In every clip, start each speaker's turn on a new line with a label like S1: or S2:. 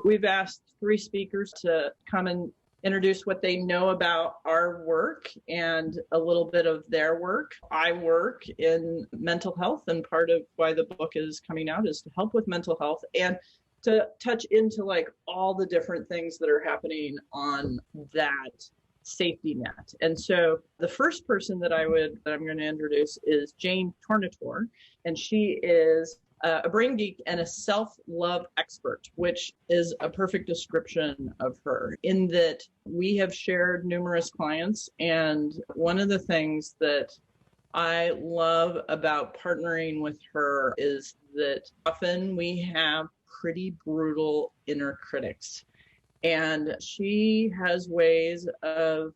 S1: We've asked 3 speakers to come and introduce what they know about our work and a little bit of their work. I work in mental health, and part of why the book is coming out is to help with mental health and to touch into like all the different things that are happening on that safety net. And so the first person that I'm going to introduce is Jane Tornatore, and she is a brain geek and a self-love expert, which is a perfect description of her in that we have shared numerous clients. And one of the things that I love about partnering with her is that often we have pretty brutal inner critics. And she has ways of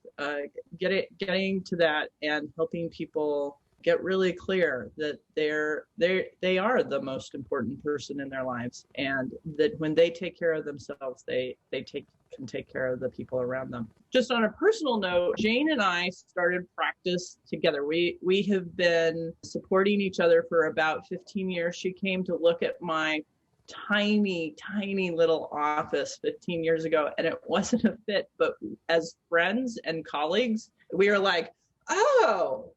S1: getting to that and helping people get really clear that they are the most important person in their lives, and that when they take care of themselves, they can take care of the people around them. Just on a personal note, Jane and I started practice together. We have been supporting each other for about 15 years. She came to look at my tiny little office 15 years ago, and it wasn't a fit, but as friends and colleagues, we were like, oh,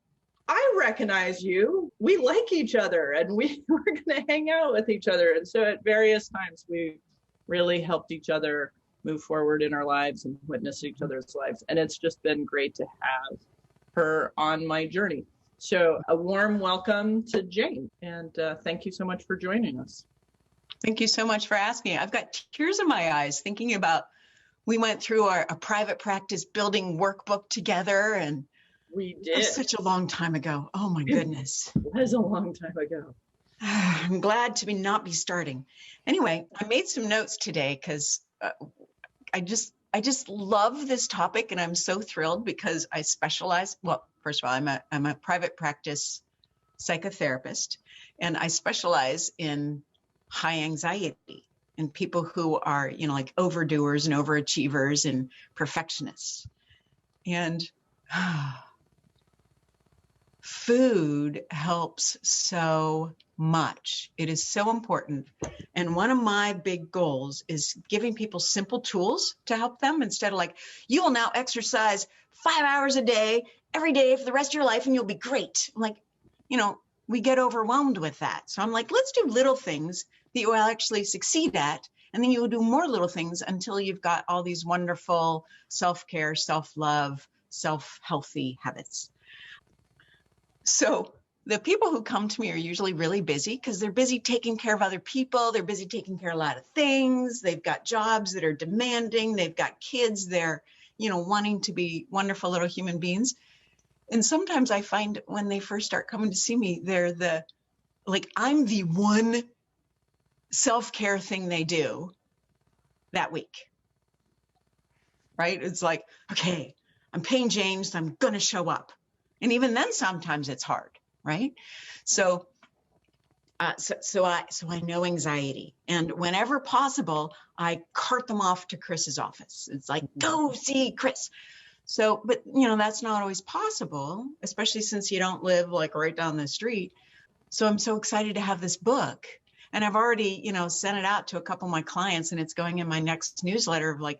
S1: I recognize you. We like each other, and we're going to hang out with each other. And so at various times, we really helped each other move forward in our lives and witness each other's lives. And it's just been great to have her on my journey. So a warm welcome to Jane, and thank you so much for joining us.
S2: Thank you so much for asking. I've got tears in my eyes thinking about, we went through a private practice building workbook together, and
S1: we did.
S2: It was such a long time ago. Oh my goodness.
S1: It was a long time ago.
S2: I'm glad to not be starting. Anyway, I made some notes today because I just love this topic, and I'm so thrilled because I specialize. Well, first of all, I'm a private practice psychotherapist, and I specialize in high anxiety and people who are, like overdoers and overachievers and perfectionists. And food helps so much. It is so important. And one of my big goals is giving people simple tools to help them, instead of like, you will now exercise 5 hours a day, every day for the rest of your life, and you'll be great. I'm like, we get overwhelmed with that. So I'm like, let's do little things that you will actually succeed at. And then you will do more little things until you've got all these wonderful self-care, self-love, self-healthy habits. So the people who come to me are usually really busy because they're busy taking care of other people. They're busy taking care of a lot of things. They've got jobs that are demanding. They've got kids. They're, wanting to be wonderful little human beings. And sometimes I find when they first start coming to see me, they're I'm the one self-care thing they do that week, right? It's like, okay, I'm paying James, so I'm going to show up. And even then, sometimes it's hard, right? So I know anxiety, and whenever possible, I cart them off to Chris's office. It's like, go see Chris. So, but that's not always possible, especially since you don't live like right down the street. So I'm so excited to have this book, and I've already, sent it out to a couple of my clients, and it's going in my next newsletter of like,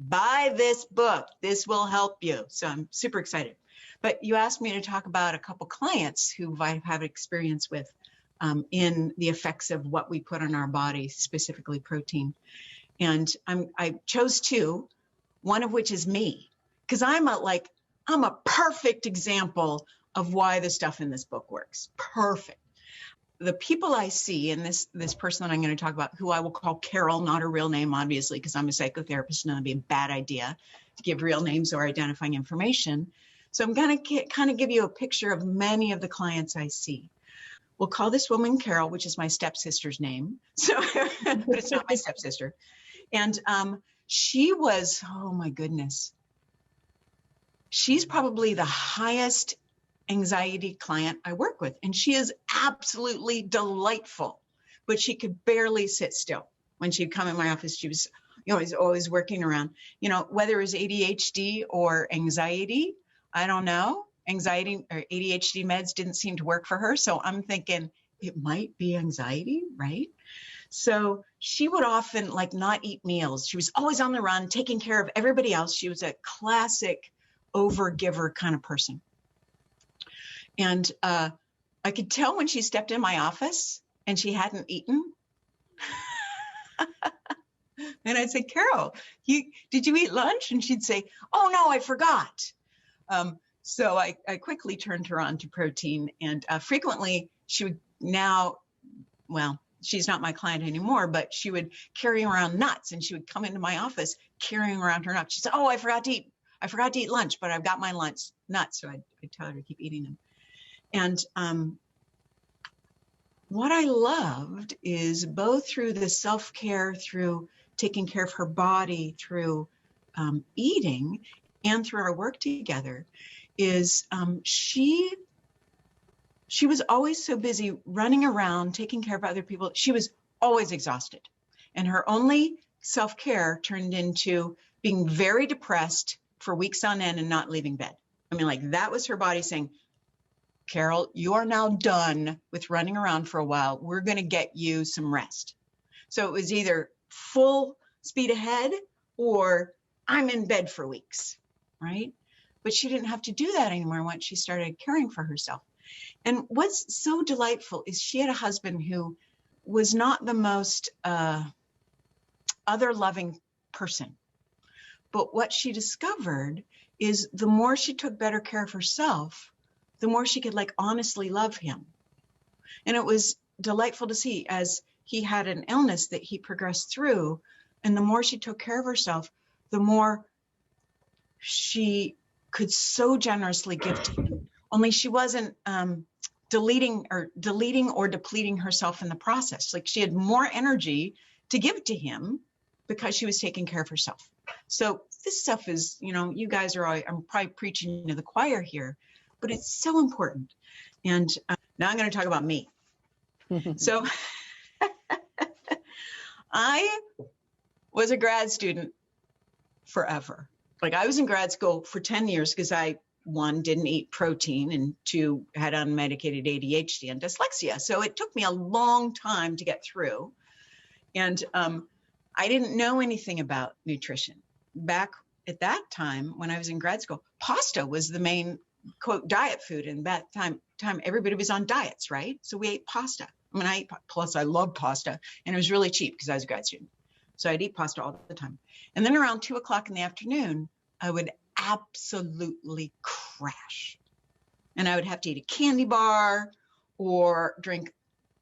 S2: buy this book. This will help you. So I'm super excited. But you asked me to talk about a couple clients who I've had experience with in the effects of what we put on our body, specifically protein. And I chose 2, one of which is me. Because I'm a perfect example of why the stuff in this book works. Perfect. The people I see, and this person that I'm going to talk about, who I will call Carol, not her real name, obviously, because I'm a psychotherapist and it'd be a bad idea to give real names or identifying information. So I'm going to kind of give you a picture of many of the clients I see. We'll call this woman Carol, which is my stepsister's name. So, but it's not my stepsister. And she was, oh my goodness. She's probably the highest anxiety client I work with. And she is absolutely delightful, but she could barely sit still. When she'd come in my office, she was, always working around, whether it was ADHD or anxiety, I don't know. Anxiety or ADHD meds didn't seem to work for her. So I'm thinking it might be anxiety, right? So she would often like not eat meals. She was always on the run, taking care of everybody else. She was a classic overgiver kind of person. And I could tell when she stepped in my office and she hadn't eaten. And I'd say, Carol, did you eat lunch? And she'd say, oh, no, I forgot. So I quickly turned her on to protein. And frequently she would now, well, she's not my client anymore, but she would carry around nuts, and she would come into my office carrying around her nuts. She said, oh, I forgot to eat lunch, but I've got my lunch nuts. So I'd tell her to keep eating them. And what I loved is both through the self-care, through taking care of her body, through eating, and through our work together, is she was always so busy running around, taking care of other people. She was always exhausted. And her only self-care turned into being very depressed for weeks on end and not leaving bed. I mean, like, that was her body saying, Carol, you are now done with running around for a while. We're going to get you some rest. So it was either full speed ahead or I'm in bed for weeks, right? But she didn't have to do that anymore once she started caring for herself. And what's so delightful is she had a husband who was not the most other-loving person. But what she discovered is the more she took better care of herself, the more she could like honestly love him. And it was delightful to see as he had an illness that he progressed through. And the more she took care of herself, the more she could so generously give to him. Only she wasn't deleting or depleting herself in the process. Like, she had more energy to give to him because she was taking care of herself. So this stuff is, you guys are I'm probably preaching to the choir here, but it's so important. And now I'm going to talk about me. So I was a grad student forever. Like, I was in grad school for 10 years because I, one, didn't eat protein, and two, had unmedicated ADHD and dyslexia. So it took me a long time to get through. And I didn't know anything about nutrition. Back at that time, when I was in grad school, pasta was the main, quote, diet food. And that time everybody was on diets, right? So we ate pasta. I mean, plus I love pasta, and it was really cheap because I was a grad student. So I'd eat pasta all the time. And then around 2:00 in the afternoon, I would absolutely crash. And I would have to eat a candy bar or drink.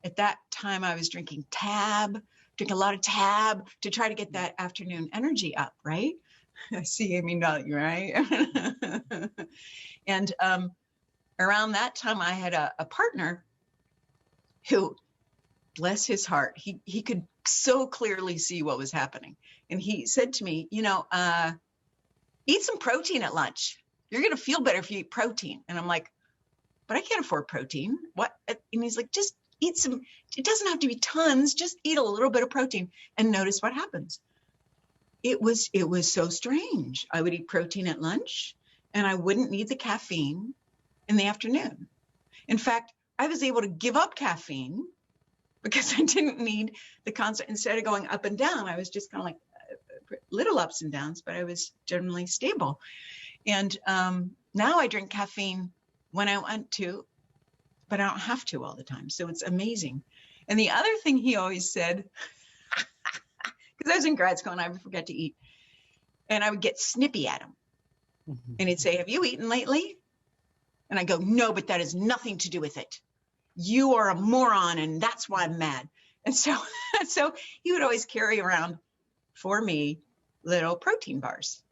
S2: At that time, I was drinking drink a lot of Tab to try to get that afternoon energy up, right? I see Amy nodding, right? And around that time, I had a partner who, bless his heart, he could so clearly see what was happening. And he said to me, eat some protein at lunch. You're going to feel better if you eat protein. And I'm like, but I can't afford protein. What? And he's like, just eat some. It doesn't have to be tons. Just eat a little bit of protein and notice what happens. It was so strange. I would eat protein at lunch and I wouldn't need the caffeine in the afternoon. In fact, I was able to give up caffeine because I didn't need the constant. Instead of going up and down, I was just kind of like little ups and downs, but I was generally stable. And now I drink caffeine when I want to, but I don't have to all the time. So it's amazing. And the other thing he always said, because I was in grad school and I would forget to eat, and I would get snippy at him. Mm-hmm. And he'd say, have you eaten lately? And I go, no, but that has nothing to do with it. You are a moron, and that's why I'm mad. And so he would always carry around for me little protein bars.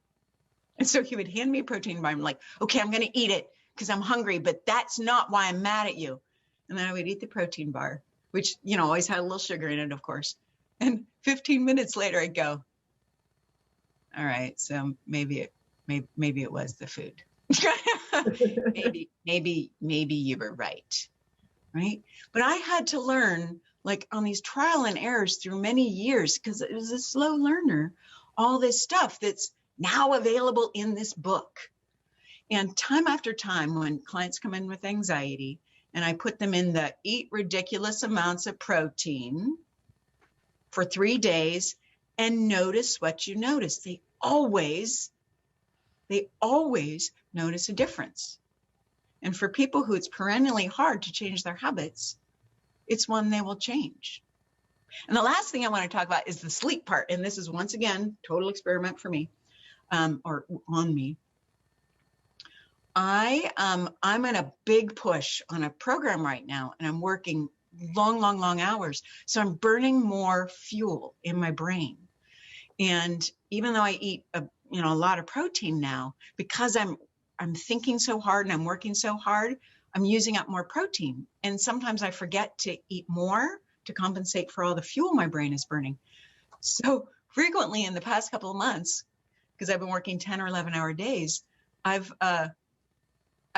S2: And so he would hand me a protein bar. I'm like, okay, I'm going to eat it because I'm hungry, but that's not why I'm mad at you. And then I would eat the protein bar, which, always had a little sugar in it, of course. And 15 minutes later, I'd go, all right, so maybe it was the food. maybe you were right. But I had to learn, like, on these trial and errors through many years, because it was a slow learner, all this stuff that's now available in this book. And time after time, when clients come in with anxiety and I put them in the eat ridiculous amounts of protein, for 3 days and notice what you notice. They always notice a difference. And for people who it's perennially hard to change their habits, it's one they will change. And the last thing I want to talk about is the sleep part. And this is, once again, total experiment for me, or on me. I'm in a big push on a program right now, and I'm working long hours. So I'm burning more fuel in my brain. And even though I eat a lot of protein now, because I'm thinking so hard and I'm working so hard, I'm using up more protein. And sometimes I forget to eat more to compensate for all the fuel my brain is burning. So frequently in the past couple of months, because I've been working 10 or 11-hour days, I've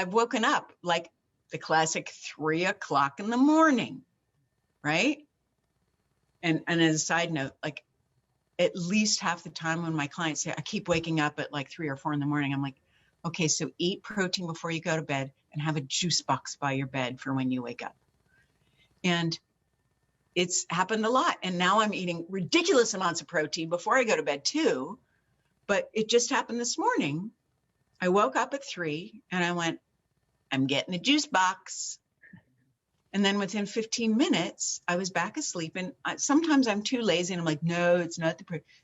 S2: woken up like the classic 3 o'clock in the morning, right? And as a side note, like at least half the time when my clients say, I keep waking up at like 3 or 4 in the morning, I'm like, okay, so eat protein before you go to bed and have a juice box by your bed for when you wake up. And it's happened a lot. And now I'm eating ridiculous amounts of protein before I go to bed too. But it just happened this morning. I woke up at 3 and I went, I'm getting a juice box. And then within 15 minutes, I was back asleep. And sometimes I'm too lazy and I'm like, no, it's not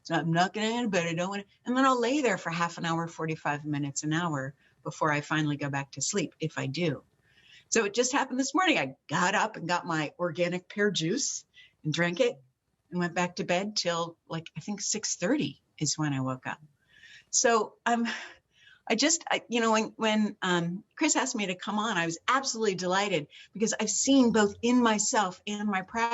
S2: I'm not going to go to bed. I don't want to. And then I'll lay there for half an hour, 45 minutes, an hour before I finally go back to sleep, if I do. So it just happened this morning. I got up and got my organic pear juice and drank it and went back to bed till like, I think 6:30 is when I woke up. So when Chris asked me to come on, I was absolutely delighted because I've seen both in myself and my practice